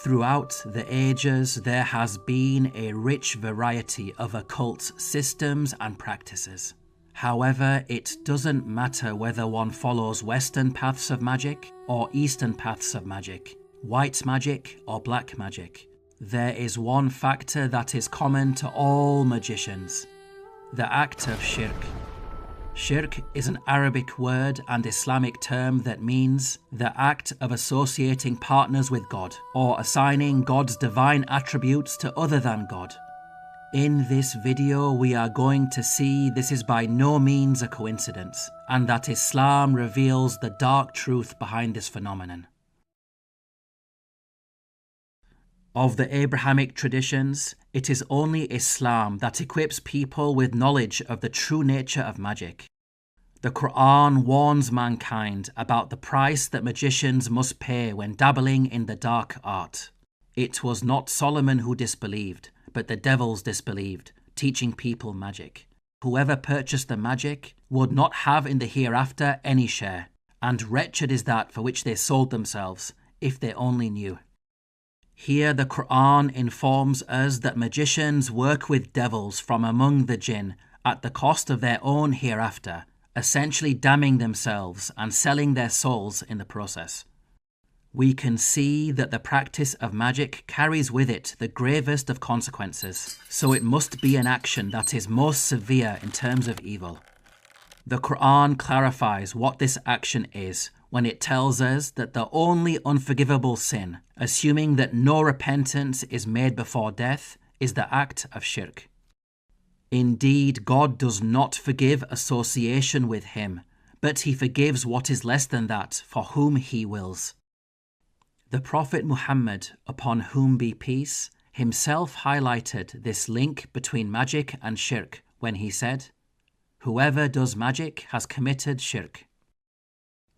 Throughout the ages, there has been a rich variety of occult systems and practices. However, it doesn't matter whether one follows Western paths of magic or Eastern paths of magic, white magic or black magic. There is one factor that is common to all magicians: the act of shirk. Shirk is an Arabic word and Islamic term that means the act of associating partners with God or assigning God's divine attributes to other than God. In this video, we are going to see this is by no means a coincidence, and that Islam reveals the dark truth behind this phenomenon. Of the Abrahamic traditions, it is only Islam that equips people with knowledge of the true nature of magic. The Quran warns mankind about the price that magicians must pay when dabbling in the dark art. It was not Solomon who disbelieved, but the devils disbelieved, teaching people magic. Whoever purchased the magic would not have in the hereafter any share, and wretched is that for which they sold themselves, if they only knew. Here the Quran informs us that magicians work with devils from among the jinn at the cost of their own hereafter, essentially damning themselves and selling their souls in the process. We can see that the practice of magic carries with it the gravest of consequences, so it must be an action that is most severe in terms of evil. The Quran clarifies what this action is when it tells us that the only unforgivable sin, assuming that no repentance is made before death, is the act of shirk. Indeed, God does not forgive association with Him, but He forgives what is less than that for whom He wills. The Prophet Muhammad, upon whom be peace, himself highlighted this link between magic and shirk when he said, "Whoever does magic has committed shirk."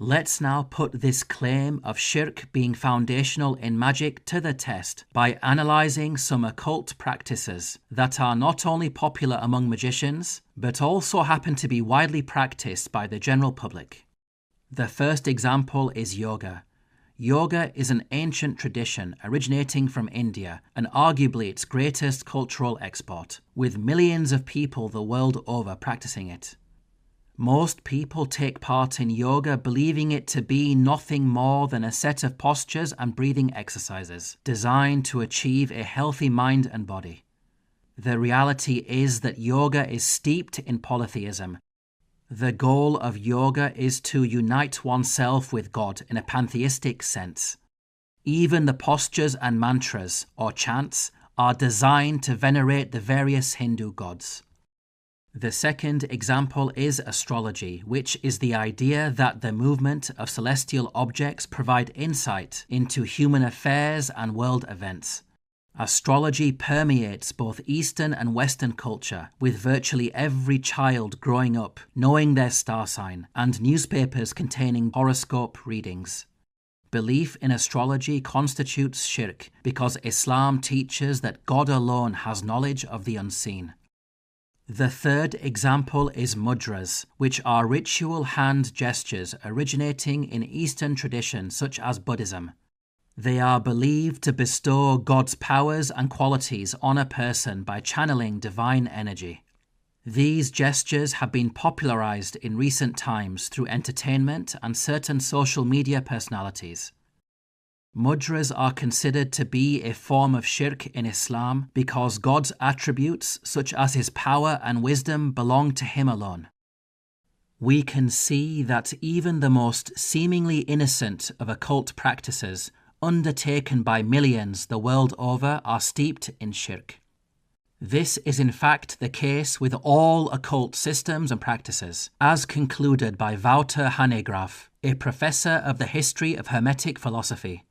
Let's now put this claim of shirk being foundational in magic to the test by analysing some occult practices that are not only popular among magicians, but also happen to be widely practiced by the general public. The first example is yoga. Yoga is an ancient tradition originating from India and arguably its greatest cultural export, with millions of people the world over practicing it. Most people take part in yoga believing it to be nothing more than a set of postures and breathing exercises designed to achieve a healthy mind and body. The reality is that yoga is steeped in polytheism. The goal of yoga is to unite oneself with God in a pantheistic sense. Even the postures and mantras, or chants, are designed to venerate the various Hindu gods. The second example is astrology, which is the idea that the movement of celestial objects provide insight into human affairs and world events. Astrology permeates both Eastern and Western culture, with virtually every child growing up knowing their star sign and newspapers containing horoscope readings. Belief in astrology constitutes shirk because Islam teaches that God alone has knowledge of the unseen. The third example is mudras, which are ritual hand gestures originating in Eastern traditions such as Buddhism. They are believed to bestow God's powers and qualities on a person by channeling divine energy. These gestures have been popularized in recent times through entertainment and certain social media personalities. Mudras are considered to be a form of shirk in Islam because God's attributes, such as His power and wisdom, belong to Him alone. We can see that even the most seemingly innocent of occult practices undertaken by millions the world over are steeped in shirk. This is in fact the case with all occult systems and practices, as concluded by Wouter Hanegraaff, a professor of the history of Hermetic philosophy.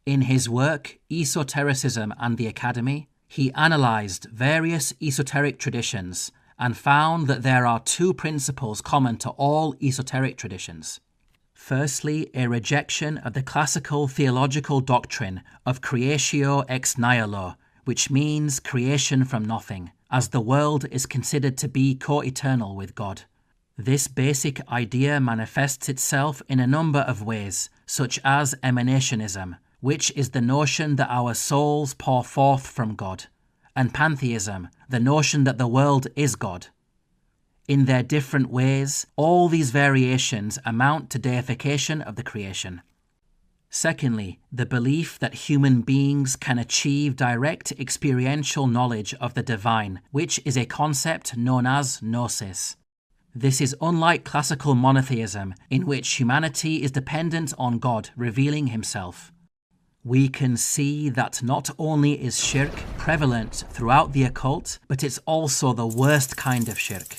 In his work, Esotericism and the Academy, he analysed various esoteric traditions and found that there are two principles common to all esoteric traditions. Firstly, a rejection of the classical theological doctrine of creatio ex nihilo, which means creation from nothing, as the world is considered to be co-eternal with God. This basic idea manifests itself in a number of ways, such as emanationism, which is the notion that our souls pour forth from God, and pantheism, the notion that the world is God. In their different ways, all these variations amount to deification of the creation. Secondly, the belief that human beings can achieve direct experiential knowledge of the divine, which is a concept known as gnosis. This is unlike classical monotheism, in which humanity is dependent on God revealing himself. We can see that not only is shirk prevalent throughout the occult, but it's also the worst kind of shirk.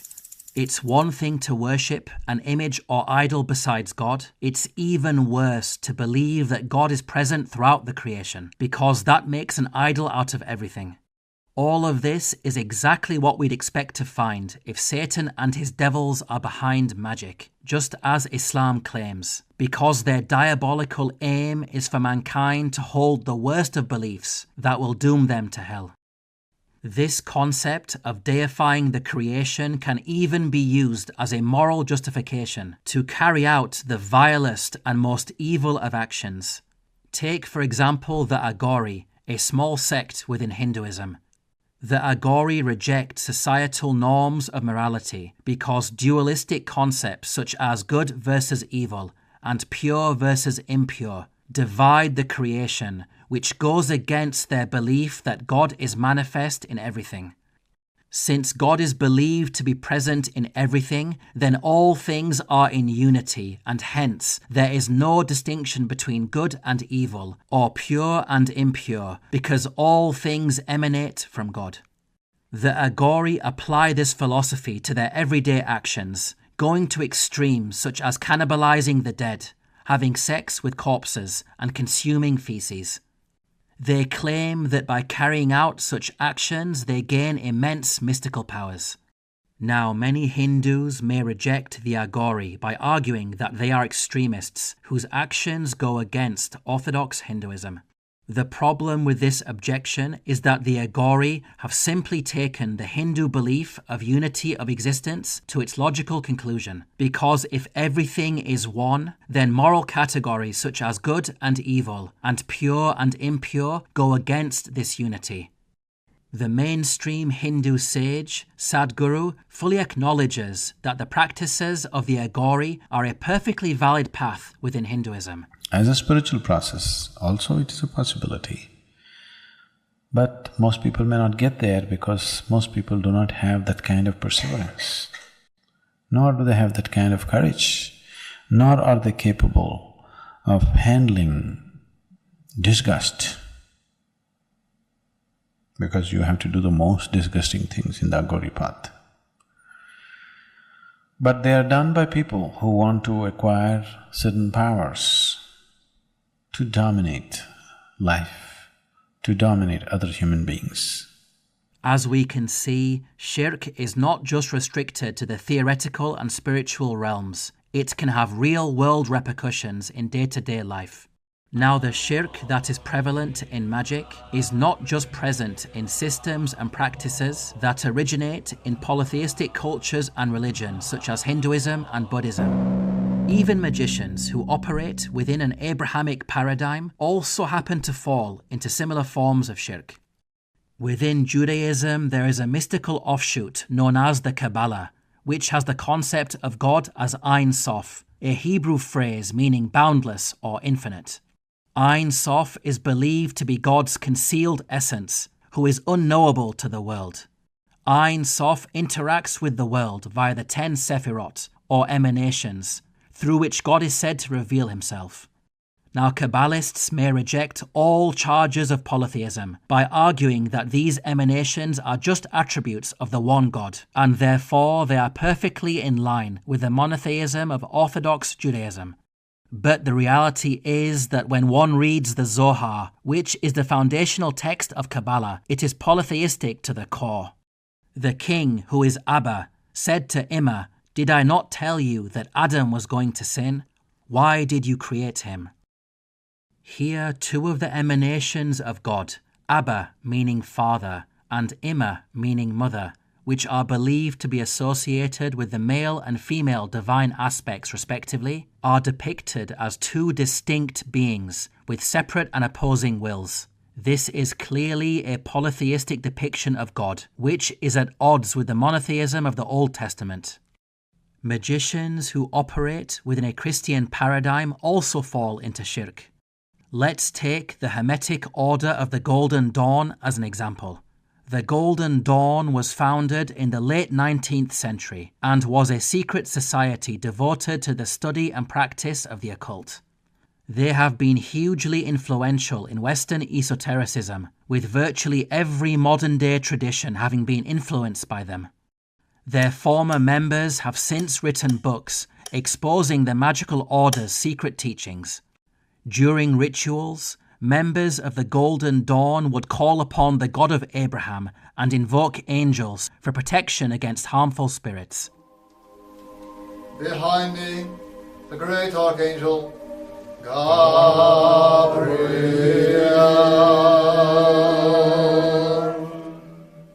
It's one thing to worship an image or idol besides God. It's even worse to believe that God is present throughout the creation, because that makes an idol out of everything. All of this is exactly what we'd expect to find if Satan and his devils are behind magic, just as Islam claims, because their diabolical aim is for mankind to hold the worst of beliefs that will doom them to hell. This concept of deifying the creation can even be used as a moral justification to carry out the vilest and most evil of actions. Take, for example, the Aghori, a small sect within Hinduism. The Aghori reject societal norms of morality because dualistic concepts such as good versus evil and pure versus impure divide the creation, which goes against their belief that God is manifest in everything. Since God is believed to be present in everything, then all things are in unity, and hence there is no distinction between good and evil, or pure and impure, because all things emanate from God. The Aghori apply this philosophy to their everyday actions, going to extremes such as cannibalizing the dead, having sex with corpses, and consuming feces. They claim that by carrying out such actions, they gain immense mystical powers. Now, many Hindus may reject the Aghori by arguing that they are extremists whose actions go against Orthodox Hinduism. The problem with this objection is that the Aghori have simply taken the Hindu belief of unity of existence to its logical conclusion, because if everything is one, then moral categories such as good and evil and pure and impure go against this unity. The mainstream Hindu sage, Sadhguru, fully acknowledges that the practices of the Aghori are a perfectly valid path within Hinduism. As a spiritual process, also it is a possibility. But most people may not get there because most people do not have that kind of perseverance, nor do they have that kind of courage, nor are they capable of handling disgust, because you have to do the most disgusting things in the Aghori path. But they are done by people who want to acquire certain powers to dominate life, to dominate other human beings. As we can see, shirk is not just restricted to the theoretical and spiritual realms. It can have real-world repercussions in day-to-day life. Now, the shirk that is prevalent in magic is not just present in systems and practices that originate in polytheistic cultures and religions such as Hinduism and Buddhism. Even magicians who operate within an Abrahamic paradigm also happen to fall into similar forms of shirk. Within Judaism, there is a mystical offshoot known as the Kabbalah, which has the concept of God as Ein Sof, a Hebrew phrase meaning boundless or infinite. Ein Sof is believed to be God's concealed essence, who is unknowable to the world. Ein Sof interacts with the world via the 10 Sephirot, or emanations, through which God is said to reveal himself. Now, Kabbalists may reject all charges of polytheism by arguing that these emanations are just attributes of the one God, and therefore they are perfectly in line with the monotheism of Orthodox Judaism. But the reality is that when one reads the Zohar, which is the foundational text of Kabbalah, it is polytheistic to the core. The king, who is Abba, said to Imma, "Did I not tell you that Adam was going to sin? Why did you create him?" Here, two of the emanations of God, Abba meaning father and Imma meaning mother, which are believed to be associated with the male and female divine aspects respectively, are depicted as two distinct beings with separate and opposing wills. This is clearly a polytheistic depiction of God, which is at odds with the monotheism of the Old Testament. Magicians who operate within a Christian paradigm also fall into shirk. Let's take the Hermetic Order of the Golden Dawn as an example. The Golden Dawn was founded in the late 19th century and was a secret society devoted to the study and practice of the occult. They have been hugely influential in Western esotericism, with virtually every modern-day tradition having been influenced by them. Their former members have since written books exposing the magical order's secret teachings. During rituals, members of the Golden Dawn would call upon the God of Abraham and invoke angels for protection against harmful spirits. Behind me, the great archangel, Gabriel.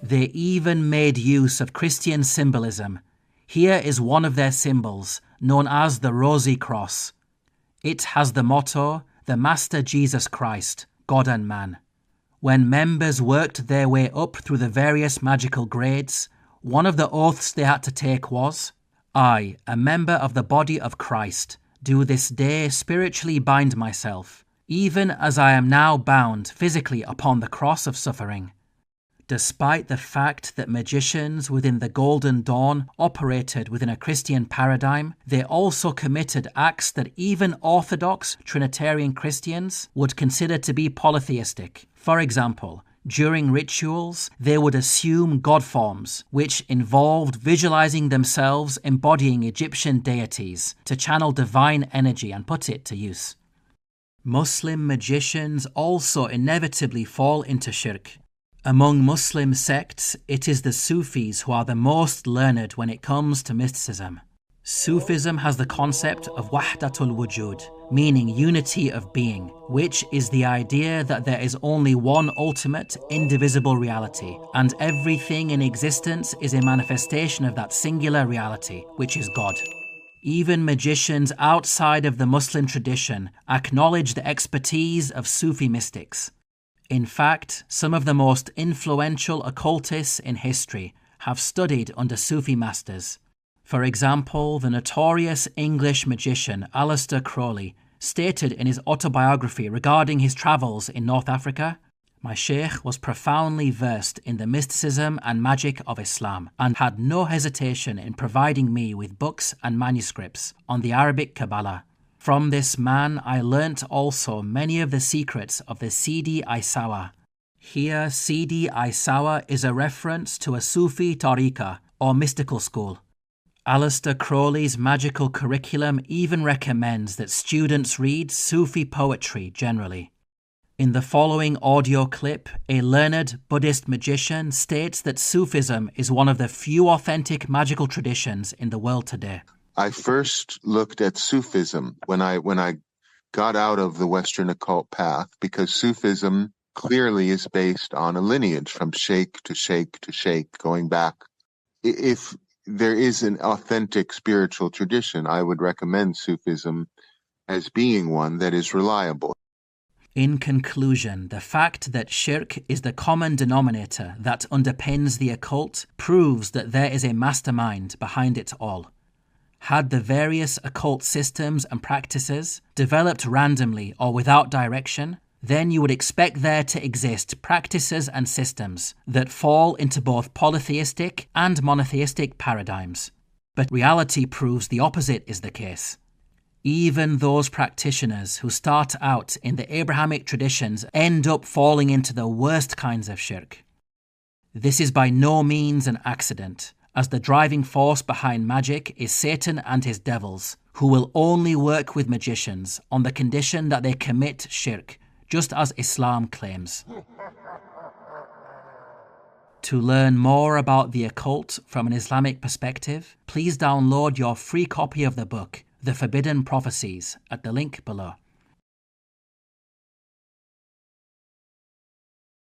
They even made use of Christian symbolism. Here is one of their symbols, known as the Rosy Cross. It has the motto, "The Master Jesus Christ, God and Man." When members worked their way up through the various magical grades, one of the oaths they had to take was, "I, a member of the body of Christ, do this day spiritually bind myself, even as I am now bound physically upon the cross of suffering." Despite the fact that magicians within the Golden Dawn operated within a Christian paradigm, they also committed acts that even Orthodox Trinitarian Christians would consider to be polytheistic. For example, during rituals, they would assume god forms, which involved visualizing themselves embodying Egyptian deities to channel divine energy and put it to use. Muslim magicians also inevitably fall into shirk. Among Muslim sects, it is the Sufis who are the most learned when it comes to mysticism. Sufism has the concept of wahdatul wujud, meaning unity of being, which is the idea that there is only one ultimate, indivisible reality, and everything in existence is a manifestation of that singular reality, which is God. Even magicians outside of the Muslim tradition acknowledge the expertise of Sufi mystics. In fact, some of the most influential occultists in history have studied under Sufi masters. For example, the notorious English magician Aleister Crowley stated in his autobiography regarding his travels in North Africa, "My sheikh was profoundly versed in the mysticism and magic of Islam and had no hesitation in providing me with books and manuscripts on the Arabic Kabbalah. From this man I learnt also many of the secrets of the Sidi Isawa." Here, Sidi Isawa is a reference to a Sufi tariqah or mystical school. Aleister Crowley's magical curriculum even recommends that students read Sufi poetry generally. In the following audio clip, a learned Buddhist magician states that Sufism is one of the few authentic magical traditions in the world today. I first looked at Sufism when I got out of the Western occult path, because Sufism clearly is based on a lineage from sheikh to sheikh to sheikh going back. If there is an authentic spiritual tradition, I would recommend Sufism as being one that is reliable. In conclusion, the fact that shirk is the common denominator that underpins the occult proves that there is a mastermind behind it all. Had the various occult systems and practices developed randomly or without direction, then you would expect there to exist practices and systems that fall into both polytheistic and monotheistic paradigms. But reality proves the opposite is the case. Even those practitioners who start out in the Abrahamic traditions end up falling into the worst kinds of shirk. This is by no means an accident, as the driving force behind magic is Satan and his devils, who will only work with magicians on the condition that they commit shirk, just as Islam claims. To learn more about the occult from an Islamic perspective, please download your free copy of the book, The Forbidden Prophecies, at the link below.